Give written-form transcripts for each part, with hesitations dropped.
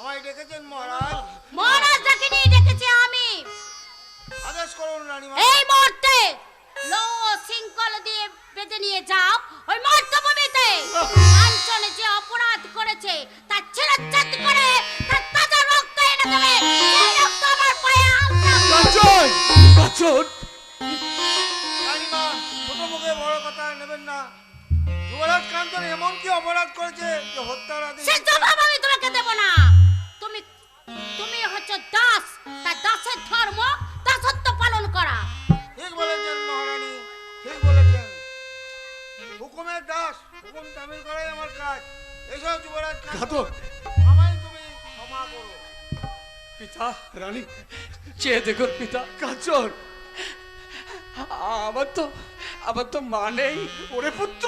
আমায় ডেকেছেন মহারাজ? মহারাজ ডাকিনি, ডেকেছি আমি। আদেশ করুন রানীমা। এই মুহূর্তে লৌহ শৃঙ্খল দিয়ে বেঁধে নিয়ে যাও ওই মর্তভূমিতে। কাঞ্চনে যে অপরাধ করেছে তার ছেড়চ্ছাদ করে তার তাজা রক্ত এনে দেবে। এই রক্ত আমার পায়ে কাঞ্চন, কাঞ্চন। রানীমা, ছোট মুখে বড় কথা নেবেন না। যুবরাজ কাঞ্চন এমন কি অপরাধ করেছে যে হত্যার আদেশ? সে জবাব আমি তোমাকে দেব না। তুমি তুমি হচ্ছে দাস, তার দাসের ধর্ম দাসত্ব পালন করা। ঠিক বলেছেন মহারানী, ঠিক বলেছেন। হুকুমের দাস, হুকুম তামিল করাই আমার কাজ। এসব যুবরাজ কাঞ্চন, আমায় তুমি ক্ষমা করো। পিতা, রানী চেয়ে দেখুন পিতা। কাঞ্চন, আমার তো মা নেই। ওরে পুত্র,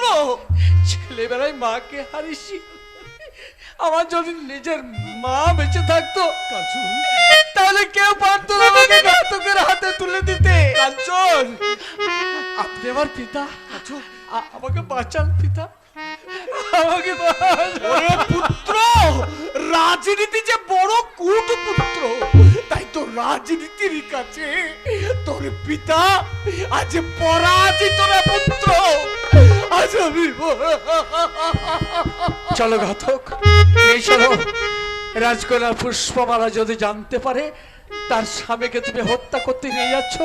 ছেলেবেলায় মাকে হারিয়েছি। আমার যদি নিজের মা বেঁচে থাকতো কাঞ্চন, তাহলে কেউ পারতো না আমাকে ঘাতকের হাতে তুলে দিতে। কাঞ্চন, আপনি আমার পিতা, আমাকে বাঁচান পিতা, আমাকে ওরে পুত্র। রাজনীতি যে বড় কূট পুত্র, তাই তো রাজনীতির কাছে তোর পিতা আজ পরাজিত রে পুত্র। আজ আমি চলো ঘাতক, এই চলো। রাজকন্যা পুষ্পমালা যদি জানতে পারে তার স্বামীকে তুমি হত্যা করতে নিয়ে যাচ্ছ,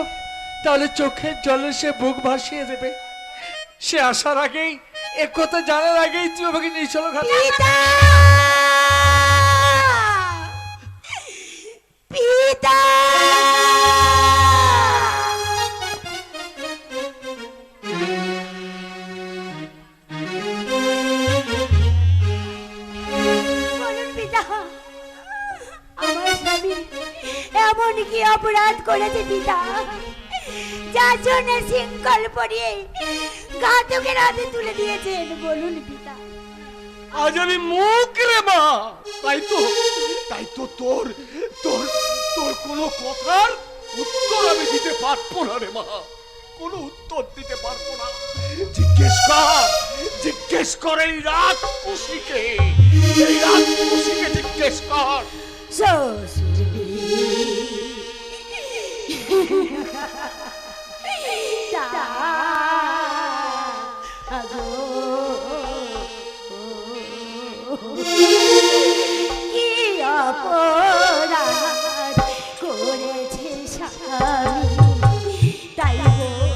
তাহলে চোখের জলে সে বুক ভাসিয়ে দেবে। সে আসার আগেই, একথা জানার আগেই তুমি আমাকে নিয়ে চলো ঘাতক। পিতা, আমার স্বামী এমন কি অপরাধ করেছে পিতা, যার জন্য শৃঙ্খল পরিয়ে ঘাতকের হাতে তুলে দিয়েছেন? বলুন পিতা। আজ আমি মুখ রে মা, তাই তো তোর তোর তোর কোনো কথার উত্তর আমি দিতে পারবো না রে মা, কোনো উত্তর দিতে পারবো না। জিজ্ঞেস কর এই রাজকুশীকে, জিজ্ঞেস কর। কি অপরাধ করেছে স্বামী, তাই বলুন।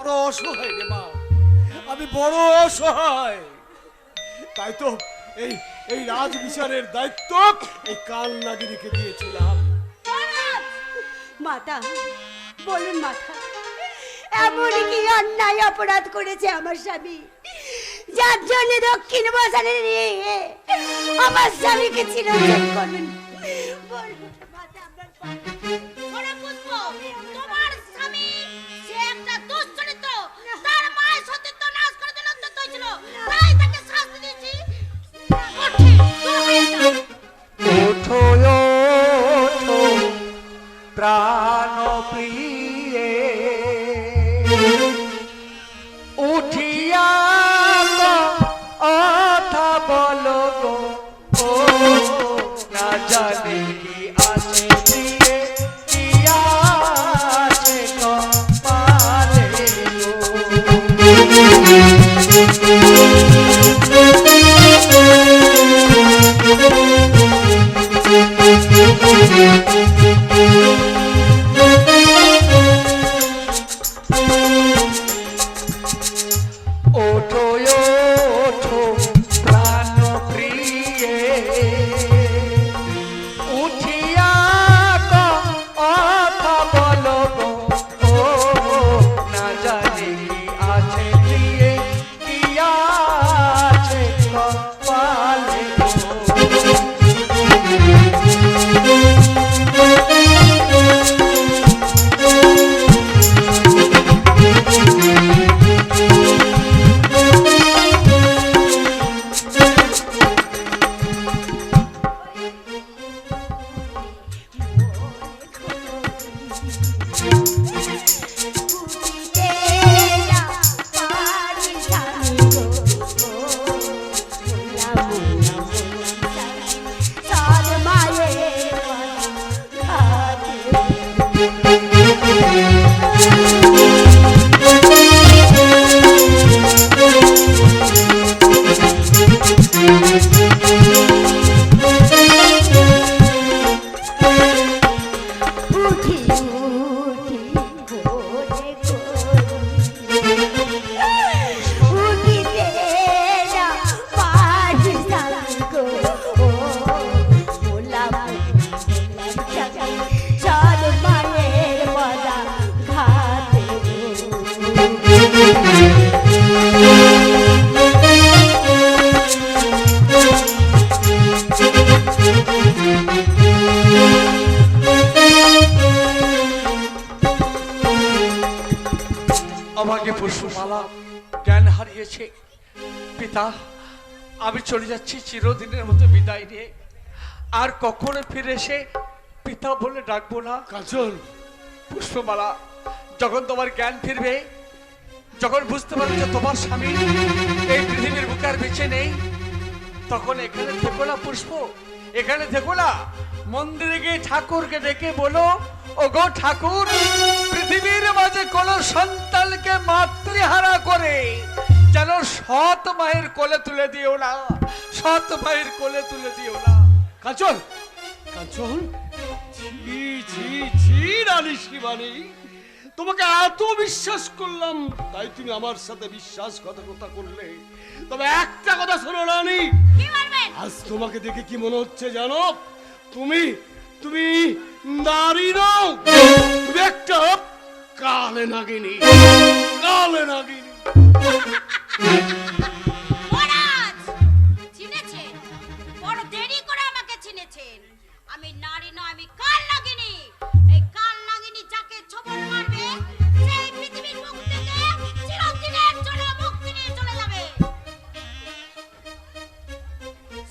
বড় অসহায় রে মা, আমি বড় অসহায়। তাই তো এই এই রাজ বিচারের দায়িত্ব এই কাল নাগিনীকে দিয়েছিলাম। মাতা বলুন মাতা, এমন কি অন্যায় অপরাধ করেছে আমার স্বামী, যার জন্য দক্ষিণ বাজারে নিয়ে আমার স্বামীকে চিরঞ্জন করবেন? বলুন মাতা, আপনার শোনো পুষ্প, তোমার স্বামী সে একটা দুশ্চরিত্র, তার মায়ের সতীত্ব নাশ করে দিল, অত্যন্ত হয়েছিল, তাই তাকে শাস্তি দিয়েছি। ওঠে, দূর হয়ে যাও। ওঠো ওঠো প্রাণ প্রিয়ে, উঠিয়া কথা বলো গো, ও না জানে কি আছে প্রিয়ে, কি আছে কপালে ওঠো ওঠো প্রাণ প্রিয়ে, উঠিয়া কথা বলো গো, ও না জানে কি আছে প্রিয়ে, কি আছে কপালে আমাকে পুষ্পমালা জ্ঞান হারিয়েছে। পিতা, আমি চলে যাচ্ছি চিরদিনের মতো বিদায় নিয়ে, আর কখনো ফিরে এসে পিতা বলে ডাকবো না। কাজল, পুষ্পমালা, যখন তোমার জ্ঞান ফিরবে, যখন বুঝতে পারবে যে তোমার স্বামী এই পৃথিবীর বুকে আর বেঁচে নেই, তখন এখানে থেকো না পুষ্প, এখানে থেকো না, মন্দিরে গিয়ে ঠাকুরকে ডেকে বলো, ও গো ঠাকুর, পৃথিবীর মাঝে কোন সন্তানকে মাতৃহারা করে যেন সৎ মায়ের কোলে তুলে দিও না, সৎ মায়ের কোলে তুলে দিও না। কাজল, কাজল, ছি ছি ছি রানী শিবানী, তোমাকে এত বিশ্বাস করলাম, তাই তুমি আমার সাথে বিশ্বাসঘাতকতা করলে। তবে একটা কথা শোনো রানী, কি বলবেন? আজ তোমাকে দেখে কি মনে হচ্ছে জানো? তুমি তুমি নারী নও, তুমি একটা কালে নাগিনী, কালে নাগিনী। মহারাজ, চিনেছেন? বড় দেরি করে আমাকে চিনেছেন। আমি নারী নয়, আমি কাল নাগিনী। এই কাল নাগিনী যাকে ছোবল মারবে, সেই পৃথিবীর মুখ থেকে চিরদিনের জন্য মুক্তি নিয়ে চলে যাবে।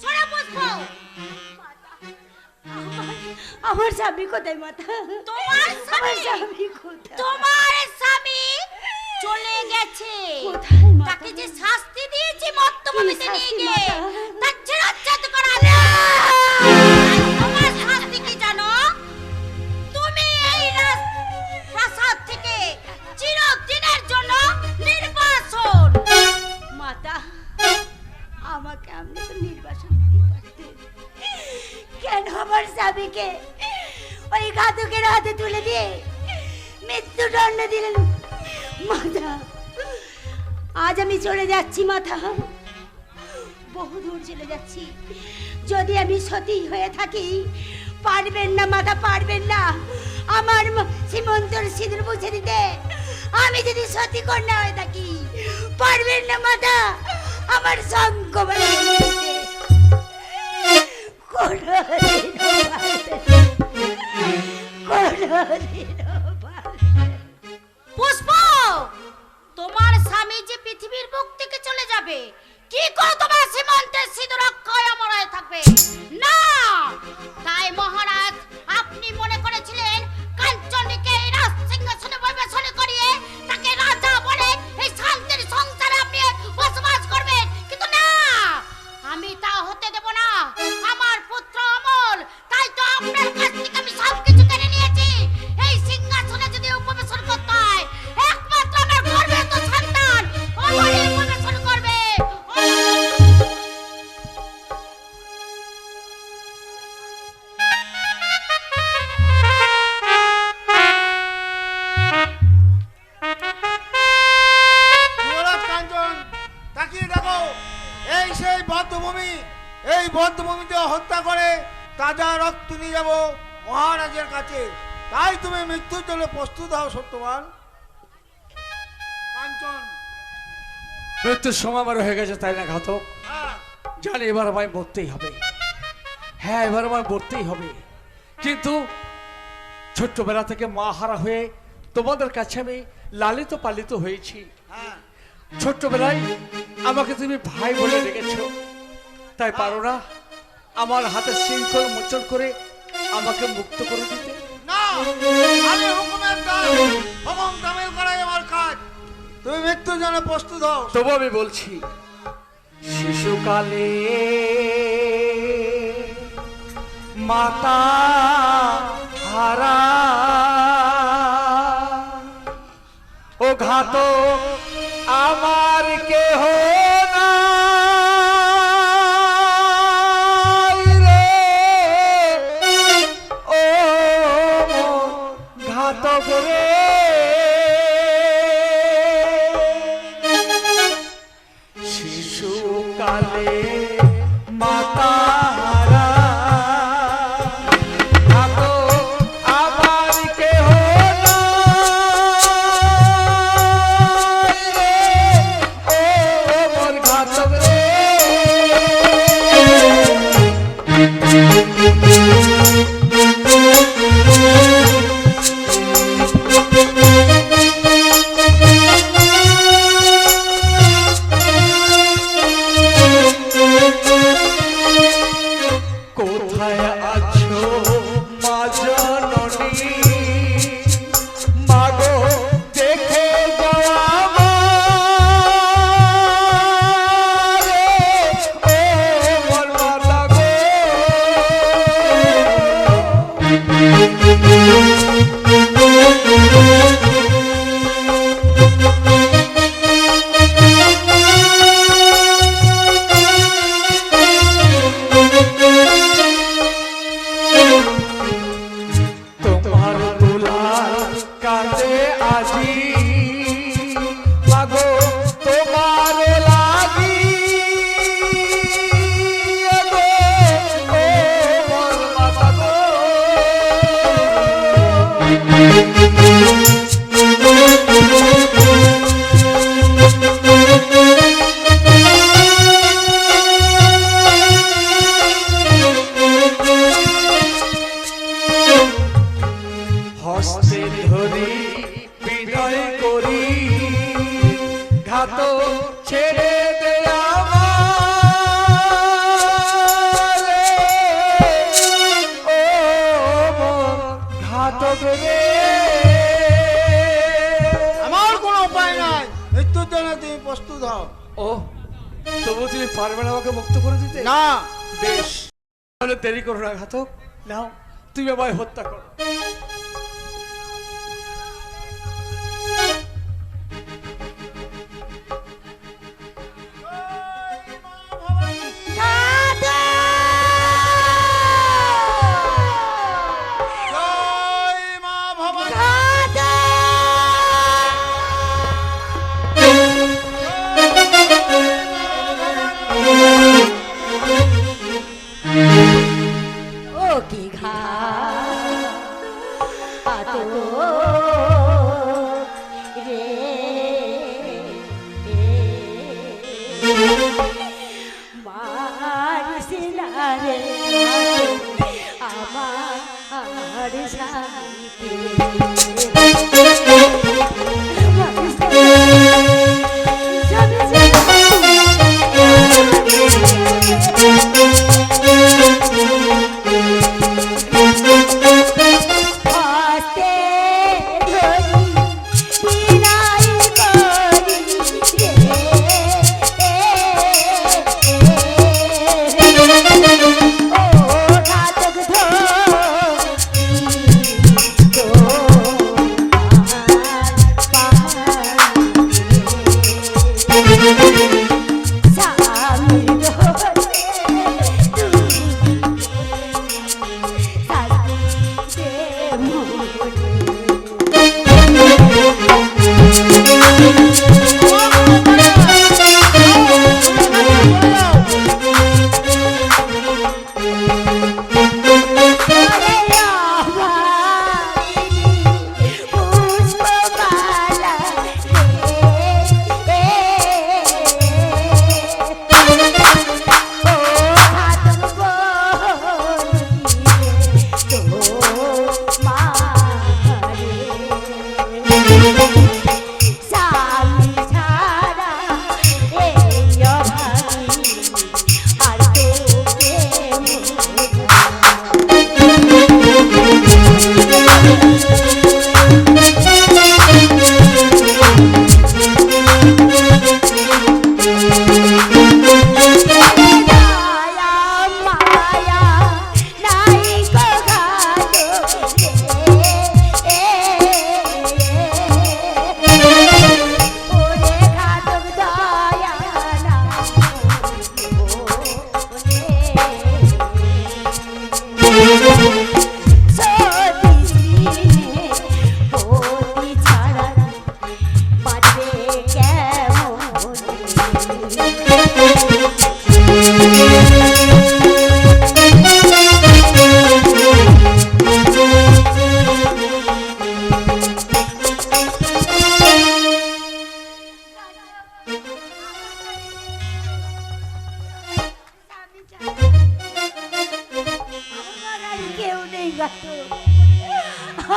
শোনো পুষ্প, আমার স্বামী কোথায় মাতা? তোমার আমার স্বামী? স্বামী কোথায়? তোমার স্বামী চলে গেছে। কোথায় মাতা? তাকে যে শাস্তি দিয়েছি মর্তভূমিতে কি নিয়ে শাস্তি গিয়ে, মাতা? তার ছেড়াচ্ছাদ করা। তোমার শাস্তি কি জানো? তুমি এই প্রাসাদ থেকে চিরদিনের জন্য নির্বাসন। মাতা, আমাকে আপনি তো নির্বাসন দিতে পারতেন, কেন আমার স্বামীকে ওই ঘাতকের হাতে তুলে দিয়ে মৃত্যুদণ্ড দিলেন? মাতা, আজ আমি চলে যাচ্ছি মাথা, বহু দূর চলে যাচ্ছি। যদি আমি সতী হয়ে থাকি, পারবেন না মাথা, পারবেন না আমার সীমন্তর সিঁদুর মুছে দিতে। আমি যদি সতী কন্যা হয়ে থাকি, পারবেন না মাথা আমার সঙ্গ বলে দিতে। কোনোদিনও পারবে না। পুষ্প, তোমার স্বামী যে পৃথিবীর বুক থেকে চলে যাবে, কি করে তোমার সীমান্তের সিঁদুর অক্ষয় অমর হয়ে থাকবে? না, তাই মহারাজ আপনি মনে করেছিলেন কাঞ্চনীকে এই রাজ সিংহাসনে পরিবেশন করিয়ে তাকে রাজা বলে এই শান্তির সংসারে আপনি বসবাস করবেন, কিন্তু না, আমি তা হতে দেব না। আমার পুত্র অমল, তাই তো আপনার কাছ থেকে আমি সবকিছু কেড়ে নিয়েছি। এই সিংহাসনে যদি উপবেশন করতে হয়, একমাত্র আমার গর্ভের তো সন্তান অমলই উপবেশন করবে। যুবরাজ কাঞ্চন, তাকিয়ে দেখো, এই সেই বদ্ধভূমি। এই বদ্ধভূমিতে হত্যা করে তাজা রক্ত নিয়ে যাব মহারাজের কাছে। তাই তুমি মৃত্যুর জন্য প্রস্তুত হও সত্যবান। কাঞ্চন, মৃত্যুর সময় আমার হয়ে গেছে, তাই না ঘাতক? হ্যাঁ, জানি এবার আমায় মরতেই হবে। হ্যাঁ, এবার আমার মরতেই হবে। কিন্তু ছোট্টবেলা থেকে মা হারা হয়ে তোমাদের কাছে আমি লালিত পালিত হয়েছি। হ্যাঁ, ছোট্টবেলায় আমাকে তুমি ভাই বলে ডেকেছো, তাই পারো না আমার হাতে শৃঙ্খল মোচন করে আমাকে মুক্ত করে দিতে? না, আমি হুকুমের দাস, হুকুম তামিল করাই আমার কাজ। তুমি মৃত্যুর জন্য প্রস্তুত হও। তবু আমি বলছি, শিশুকালে মাতা হারা ও ঘাতক আমার কেহ নাই রে, ও ঘাতক রে। শিশুকালে মাতা হারা ঘাতক আমার কেহ নাই রে, ও মোর ঘাতক রে। কোথায় আছো মা জননী, মাগো দেখে যাও আমারে, ও মোর মাতা গো। তোমার দুলার কাছে আজি, মাগো তোমার লাগি গো, ও মোর মাতা গো। হস্তে ধরি বিনয় করি, ঘাতক ছেড়ে দে আমারে, ও মোর ঘাতক রে। আমার কোনো উপায় নাই, মৃত্যুর জন্য তুমি প্রস্তুত হও। ও, তবু তুমি পারবে না আমাকে মুক্ত করে দিতে? না, বেশ, তাহলে দেরি করো না ঘাতক, নাও তুমি আমায় হত্যা করো। জয় মা ভবানী। দাদা!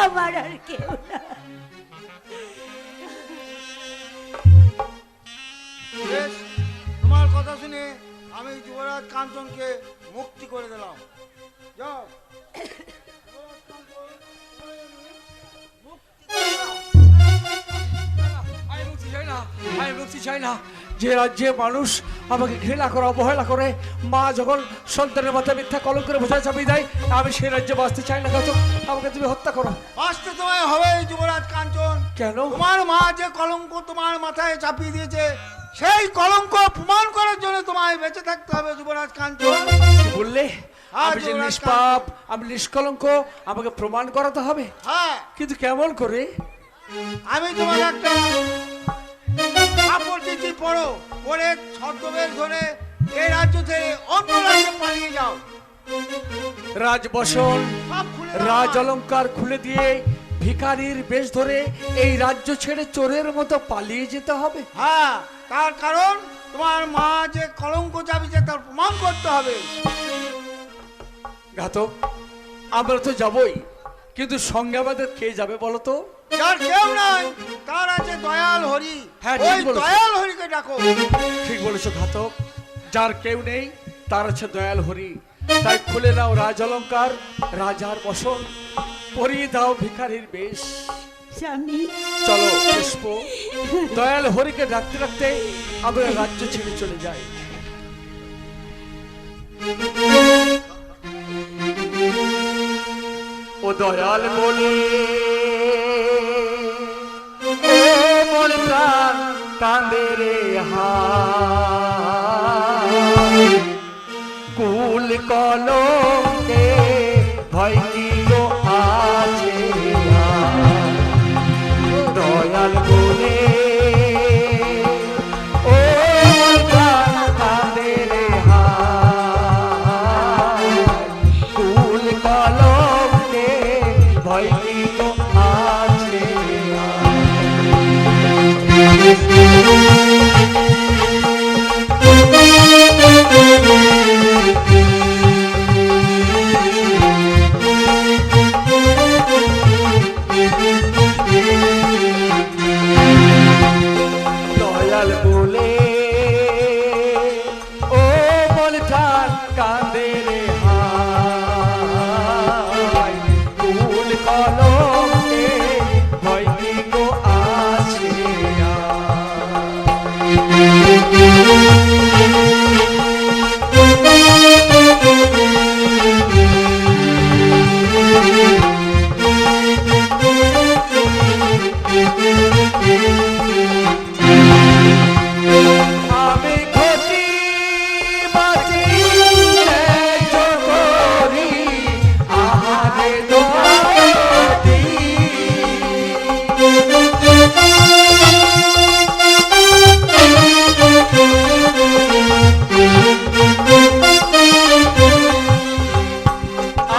আমার আর কেউ না। বেশ, তোমার কথা শুনে আমি যুবরাজ কাঞ্চনকে মুক্তি করে দিলাম। যাও। আমি মুক্তি চাই না। যে রাজ্যে মানুষ আমাকে ঘৃণা করে অবহেলা করে, মা যখন সন্তানের মাথায় মিথ্যা কলঙ্ক করে বোঝা চাপিয়ে দেয়, আমি সেই রাজ্যে বাঁচতে চাই না। কত আমাকে তুমি হত্যা করো। বাঁচতে তোমায় হবে যুবরাজ কাঞ্চন। কেন? তোমার মা যে কলঙ্ক তোমার মাথায় চাপিয়ে দিয়েছে, সেই কলঙ্ক প্রমাণ করার জন্য তোমায় বেঁচে থাকতে হবে যুবরাজ কাঞ্চন। কি বললে? আমি যে যুবরাজ নিষ্পাপ, আমি নিষ্কলঙ্ক, আমাকে প্রমাণ করাতে হবে। হ্যাঁ, কিন্তু কেমন করে? আমি তোমার একটা কাপড় দিচ্ছি, পড়ো, পরে ছদ্মবেশ ধরে এই রাজ্য থেকে অন্য রাজ্যে পালিয়ে যাও। রাজবসন, সব খুলে দাও। রাজ অলঙ্কার খুলে দিয়ে ভিখারির বেশ ধরে এই রাজ্য ছেড়ে চোরের মতো পালিয়ে যেতে হবে। হ্যাঁ, তার কারণ তোমার মা যে কলঙ্ক চাপিয়েছে তার প্রমাণ করতে হবে। ঘাতক, আমরা তো যাবই, কিন্তু সঙ্গে আমাদের কে যাবে বলো তো? যার কেউ নাই, তার আছে দয়াল হরি। হ্যাঁ, ঠিক ওই বলেছো। দয়াল হরিকে ডাকো। ঠিক বলেছো ঘাতক, যার কেউ নেই তার আছে দয়াল হরি। তাই খুলে নাও রাজ অলঙ্কার, রাজার বসন, পরিয়ে দাও ভিখারির বেশ। স্বামী, চলো পুষ্প, দয়াল হরিকে ডাকতে ডাকতে আমরা রাজ্য ছেড়ে চলে যাই। ও দয়াল বলে ও মন প্রাণ কাঁদে রে হায়, কুল কলঙ্কে ভয় কি গো আছে আর? দয়াল বলে ও মন প্রাণ কাঁদে রে হায়, কুল কলঙ্কে ভয় কি গো আছে আর? বলে ও মনটার কাঁদে রে হায় কুল কলমে ভয় কি গো আছে আমি ঘটি বাজি করি আহারে দোয়ারি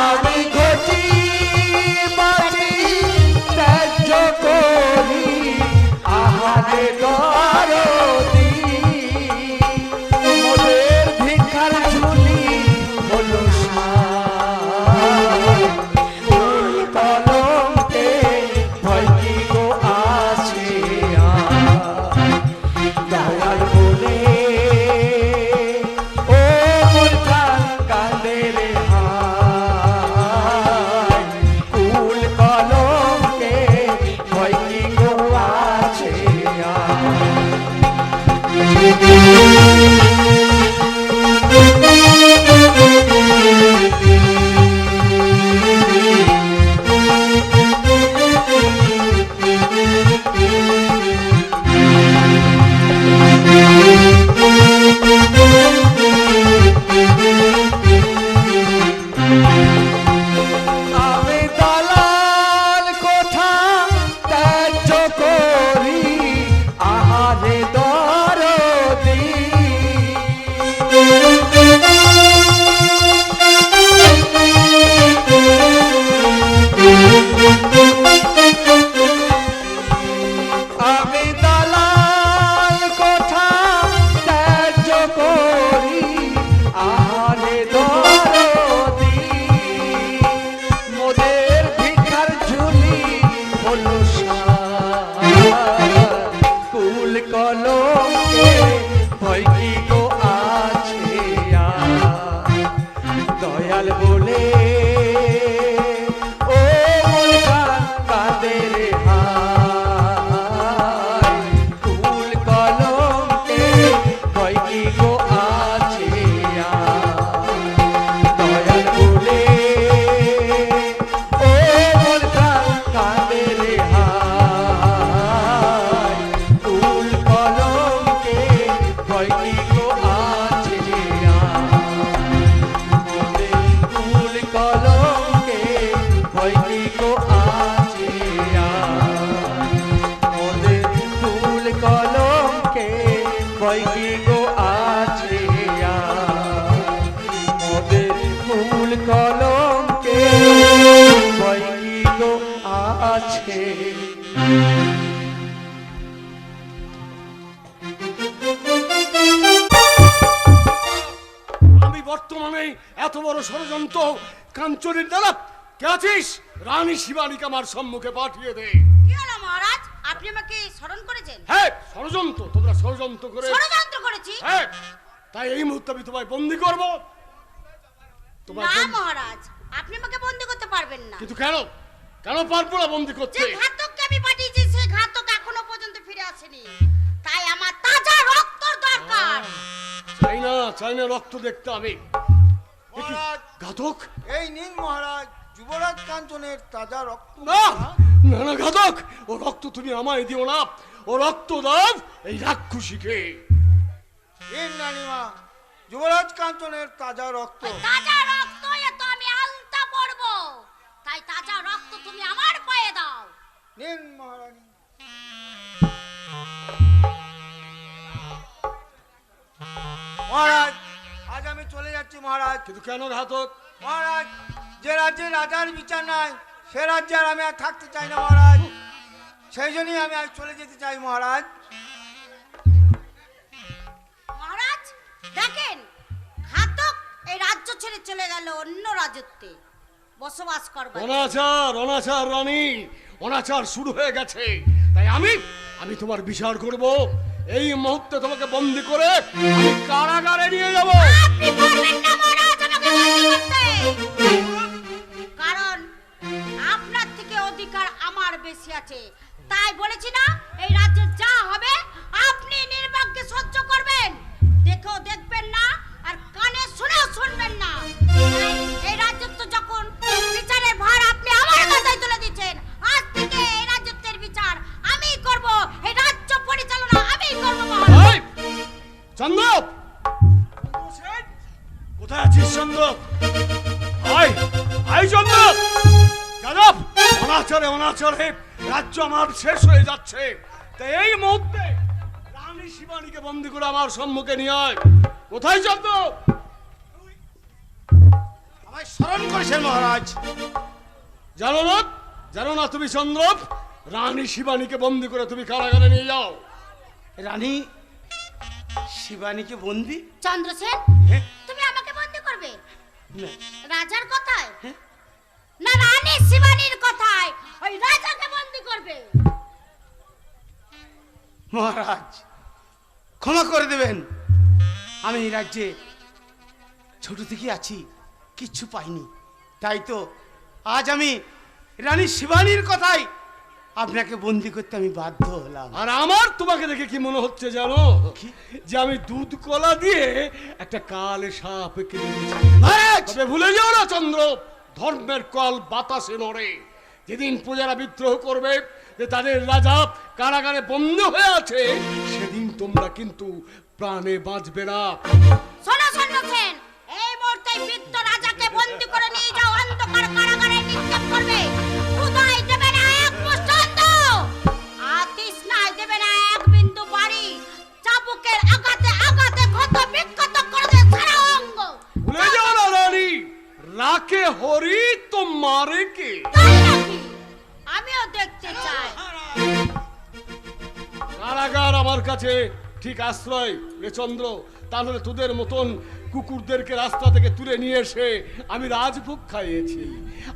আমি ঘটি বাজি করি আহারে দোয়ারি মোদের ভিখার ঝুলি হলো ফুল কলমকে ভয় কি গো আছে দয়াল বলে ও মনটার কাঁদে রে হায় কুল কলমকে ভয় কি গো আছে আমি দালাল কোঠা ত্যায্য করি আহারে দরদি আমি দালাল কোঠা ত্যায্য করি আহারে দরদি মোদের ভিখার ঝুলি হলো কুল কলমে ভয় কি গো আছে দয়াল বলে ও মনটার কাঁদে রে হায় কুল কলমে ভয় কি গো আছে দয়াল বলে ও মনটার কাঁদে রে হায় কুল কলমকে ভয় কি গো আছে মোদের কুল কলমকে ভয় কি গো আছে মোদের কুল কলমকে ভয় কি গো আছে মোদের কুল কলমকে ভয় কি গো আছে আমি বর্তমানে এত বড় ষড়যন্ত্র কাঞ্চনের দ্বারা কে আছিস? রানী শিবানীকে আমার সম্মুখে পাঠিয়ে দে। কি হলো মহারাজ, আপনি আমাকে স্মরণ করেছেন? হ্যাঁ, ষড়যন্ত্র, তোমরা ষড়যন্ত্র করে। ষড়যন্ত্র করেছি? হ্যাঁ, তাই এই মুহূর্তে আমি তোমায় বন্দী করবো। তোমায় না বন্দি- মহারাজ, আপনি আমাকে বন্দী করতে পারবেন না। কিন্তু কেন কেন পারবো না বন্দী করতে? যে ঘাতককে আমি পাঠিয়েছি সেই ঘাতক এখনো পর্যন্ত ফিরে আসেনি, তাই আমার তাজা রক্তর দরকার। চাই না রক্ত দেখতে আমি। মহারাজ, ঘাতক? এই নিন মহারাজ যুবরাজ কাঞ্চনের তাজা রক্ত। না না না ঘাতক, ও রক্ত তুমি আমায় দিও না, ও রক্ত দাও এই রাক্ষসীকে। নিন রানীমা যুবরাজ কাঞ্চনের তাজা রক্ত। ওই তাজা রক্ত এ তো আমি আলতা পরবো, তাই তাজা রক্ত তুমি আমার পায়ে দাও। নিন মহারানী। মহারাজ আজ আমি চলে যাচ্ছি মহারাজ। কিন্তু কেন ঘাতক? মহারাজ, যে রাজ্যে রাজার বিচার নাই সে রাজ্যে আর আমি আর থাকতে চাই না মহারাজ, সেই জন্যই আমি আজ চলে যেতে চাই মহারাজ। মহারাজ দেখেন, ঘাতক এই রাজ্য ছেড়ে চলে গেল অন্য রাজ্যতে বসবাস করবার। অনাচার রানী, অনাচার শুরু হয়ে গেছে। তাই আমি তোমার বিচার করব, এই মুহূর্তে তোমাকে বন্দি করে আমি কারাগারে নিয়ে যাব। আপনি পারবেন না মহারাজ আমাকে বন্দি করতে, কারণ আপনার থেকে অধিকার আমার বেশি আছে। তাই বলেছি না, এই রাজ্যে যা হবে আপনি নির্বাককে সহ্য করবেন, দেখেও দেখবেন না আর কানে শুনেও শুনবেন না। তাই এই রাজ্যত্ব যখন বিচারের ভার আপনি আমার মাথায় তুলে দিচ্ছেন, আজ থেকে এই রাজ্যত্বের বিচার আমিই করব, এই রাজ্য পরিচালনা আমিই করব মহারাজ। এই, চন্দ্রপ! কোথায় আছিস চন্দ্রপ? আয় আয় চন্দ্রপ! যাদব, অনাচারে অনাচারে রাজ্য আমার শেষ হয়ে যাচ্ছে। তাই এই মুহূর্তে রানী শিবানীকে বন্দি করে আমার সম্মুখে নিয়ে আয়। কোথায় চন্দ্রপ? আমায় স্মরণ করেছেন মহারাজ। জানো না তুমি চন্দ্রপ? রানী শিবানীকে বন্দি করে তুমি কারাগারে নিয়ে যাও। রানী শিবানীকে বন্দি? চন্দ্রসেন, হ্যাঁ? তুমি আমাকে বন্দি করবে না। রাজার কথায়? হ্যাঁ? না রানী শিবানীর কথায় ওই রাজাকে বন্দি করবে? মহারাজ ক্ষমা করে দেবেন, আমি এই রাজ্যে ছোট থেকে আছি, কিচ্ছু পাইনি, তাই তো আজ আমি রানী শিবানীর কথাই আপনাকে বন্দি করতে আমি বাধ্য হলাম। আর আমার তোমাকে দেখে কি মনে হচ্ছে জানো? কি? যে আমি দুধ কলা দিয়ে একটা কালে সাপ কিনে দিয়েছি। মহারাজ! তবে ভুলে যাও না চন্দ্র, ধর্মের কল বাতাসে নড়ে। যেদিন প্রজারা বিদ্রোহ করবে যে তাদের রাজা কারাগারে বন্দি হয়ে আছে, সেদিন তোমরা কিন্তু প্রাণে বাঁচবে না। শোনো চন্দ্রসেন, এই মুহূর্তে বৃদ্ধ রাজাকে বন্দি করে নিয়ে যাও, অন্ধকার কারাগারে নিক্ষেপ করবে। ক্ষুধায় দেবে না এক মুষ্ঠ অন্ন, আর তৃষ্ণায় দেবে না এক বিন্দু পানি। চাবুকের আঘাতে আঘাতে ক্ষত বিক্ষত করে দেবে সারা অঙ্গ। ভুলে যাও না রানী, রাখে হরি তো মারে কে? তাই নাকি? আমিও দেখতে চাই। কারাগার আমার কাছে ঠিক আশ্রয় রে চন্দ্র। তাহলে তোদের মতন কুকুরদেরকে রাস্তা থেকে তুলে নিয়ে এসে আমি রাজভোগ খাইয়েছি,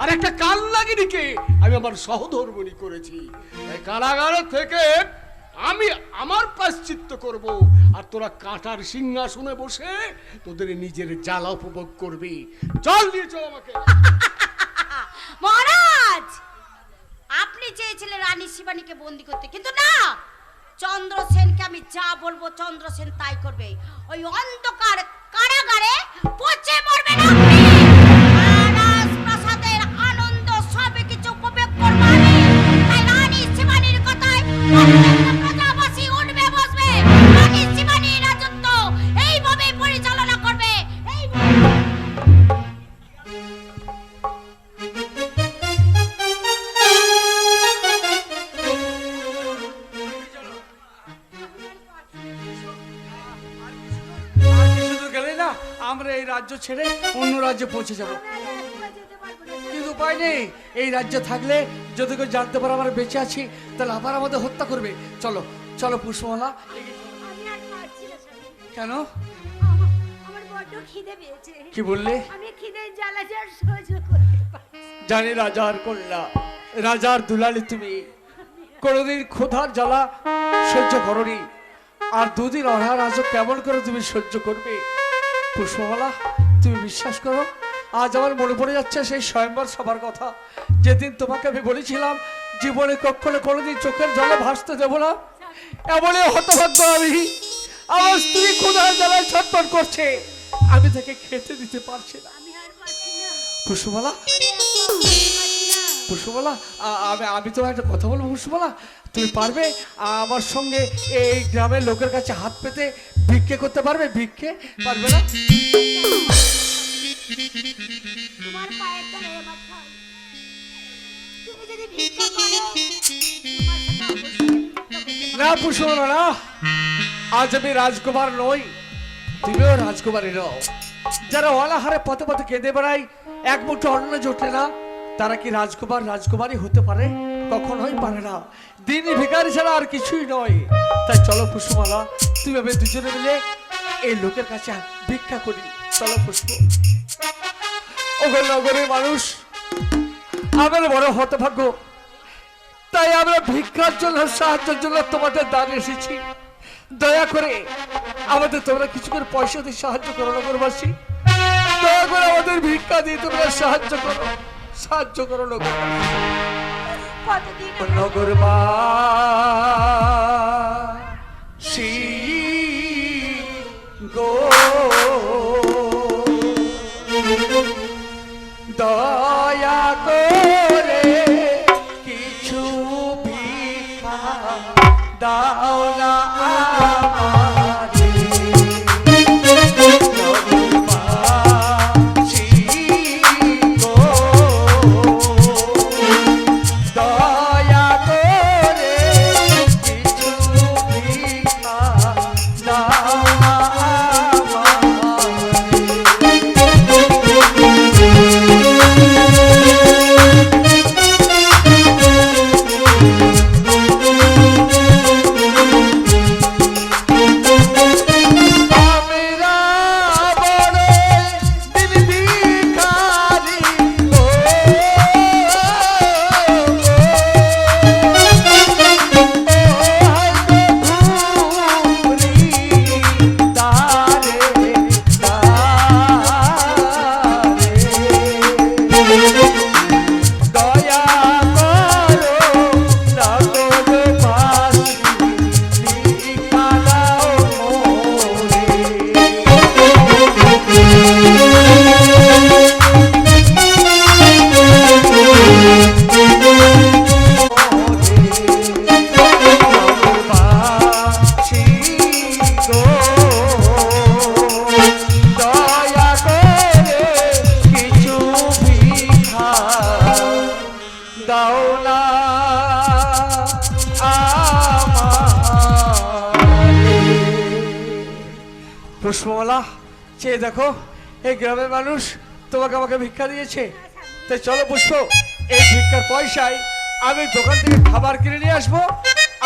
আর একটা কাল লাগিনিকে আমি আমার সহধর্মিণী করেছি। তাই কারাগার থেকে আমি আমার প্রায়শ্চিত্ত করব, আর তোরা কাঁটার সিংহাসনে বসে তোদের নিজের জ্বালা উপভোগ করবি। চল নিয়ে চল আমাকে। মহারাজ, আপনি চেয়েছিলেন রানী শিবানীকে বন্দি করতে, কিন্তু না, চন্দ্রসেনকে আমি যা বলবো চন্দ্রসেন তাই করবে। ওই অন্ধকার কারাগারে পচে মরবেন আপনি, আর রাজপ্রাসাদের আনন্দ সবে কিছু উপভোগ করবো আমি। তাই রানী শিবানীর কথায় প্রত্যেকটা প্রজাবাসী উঠবে বসবে, রানী শিবানীর রাজত্ব এইভাবেই পরিচালনা করবে। আর কিছু দূর গেলে না আমরা এই রাজ্য ছেড়ে অন্য রাজ্যে পৌঁছে যাব। কিন্তু উপায় নেই, এই রাজ্যে থাকলে যদি কেউ জানতে পারে আমরা বেঁচে আছি, তাহলে আবার আমাদের হত্যা করবে। চলো চলো পুষ্পমালা। আমি আর পারছি না স্বামী। কেন? আমার বড্ড খিদে পেয়েছে। কি বললে? আমি খিদে জ্বালা জ্বালা সহ্য করতে পারছি না। জানি রাজার কন্যা, রাজার দুলালি তুমি কোনোদিন ক্ষুধার জ্বালা সহ্য করনি, আর দুদিন অনাহার আজও কেমন করে তুমি সহ্য করবে? পুষ্পমালা, তুমি বিশ্বাস করো, আজ আমার মনে পড়ে যাচ্ছে সেই স্বয়ংবর সবার কথা, যেদিন তোমাকে আমি বলেছিলাম জীবনে কখনো কোনোদিন চোখের জলে ভাসতে দেব না। এমনই হতভাগ্য আমি, আমার স্ত্রী ক্ষুধার জ্বালায় ছটফট করছে, আমি তাকে খেতে দিতে পারছি না। আমি আর পারছি না। পুষ্পমালা, আমি আর পারছি না। পুষ্পমালা, আমি তোমার একটা কথা বলবো। পুষ্পমালা, তুমি পারবে আমার সঙ্গে এই গ্রামের লোকের কাছে হাত পেতে ভিক্ষে করতে পারবে? ভিক্ষে পারবে না? তোমার পায়ের তলায় আমার ঠাঁই। তুমি যদি ভিক্ষা করো, তোমার সাথে অবশ্যই আমি ভিক্ষা করতে পারবো। না পুষ্পমালা, না, আজ আমি রাজকুমার নই, তুমিও রাজকুমারী নও। যারা অনাহারে পথে পথে কেঁদে বেড়ায়, এক মুঠো অন্ন জোটে না, তারা কি রাজকুমার রাজকুমারী হতে পারে? কখনোই পারে না। দিনই ভিখারি ছাড়া আর কিছুই নয়। তাই চলো পুষ্পমালা, তুমি আমি দুজনে মিলে এই লোকের কাছে ভিক্ষা করি। চলো পুষ্প। ওগো নগরের মানুষ, আমরা বড় হতভাগ্য, তাই আমরা ভিক্ষার জন্য, সাহায্যের জন্য তোমাদের দ্বারে এসেছি। দয়া করে আমাদের তোমরা কিছু করে পয়সা দিয়ে সাহায্য করো নগরবাসী, দয়া করে আমাদের ভিক্ষা দিয়ে তোমরা সাহায্য করো নগরবাসী। কতদিন নগরবাসী গো দয়া করে কিছু ভিক্ষা দাও না আমাদের। নগরবাসী গো দয়া করে কিছু ভিক্ষা দাও না আমরা বড় দিন ভিখারি গো, ঘুরি দারে দয়া করো নগরবাসী ভিক্ষা দাও নগরবাসী গো দয়া করে কিছু ভিক্ষা দাও না পুষ্পমালা, চেয়ে দেখো এই গ্রামের মানুষ তোমাকে আমাকে ভিক্ষা দিয়েছে। তাই চলো পুষ্প, এই ভিক্ষার পয়সায় আমি দোকান থেকে খাবার কিনে নিয়ে আসবো,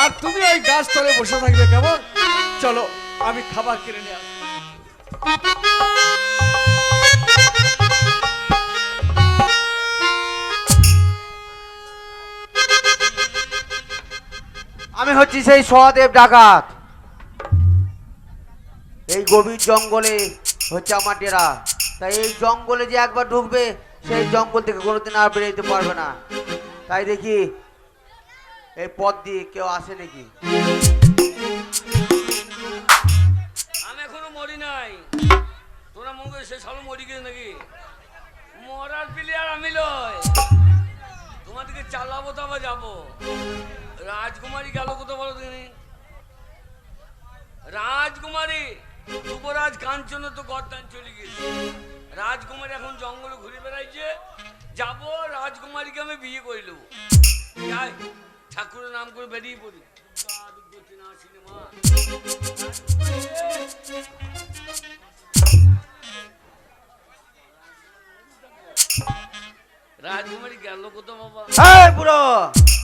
আর তুমি ওই গাছ তলে বসে থাকবে, কেমন? চলো আমি খাবার কিনে নিয়ে আসবো। আমি হচ্ছি সেই সহদেব ডাকাত। এই গভীর জঙ্গলে হচ্ছে আমার ডেরা। তাই এই জঙ্গলে যে একবার ঢুকবে সেই জঙ্গল থেকে কোনোদিন আর বেরোতে পারবে না। তাই দেখি এই পথ দিয়ে কেউ আসে নাকি। আমি এখনো মরি নাই, তোরা মনে করি সে সালো মরি গেছে নাকি? মরার প্লেয়ার আমি লয়, তোমাদেরকে চালাবো তো আবার যাবো। রাজকুমারী গেল কোথাও বলো তিনি? রাজকুমারী যুবরাজ কাঞ্চন তো গর্দান চলে গেছে। রাজকুমারী এখন জঙ্গলে ঘুরে বেড়াইছে, যাবো রাজকুমারীকে আমি বিয়ে করে নেবো। যাই ঠাকুরের নাম করে বেরিয়ে পড়ি। রাজকুমারী গেল কোথাও বাবা? বুড়ো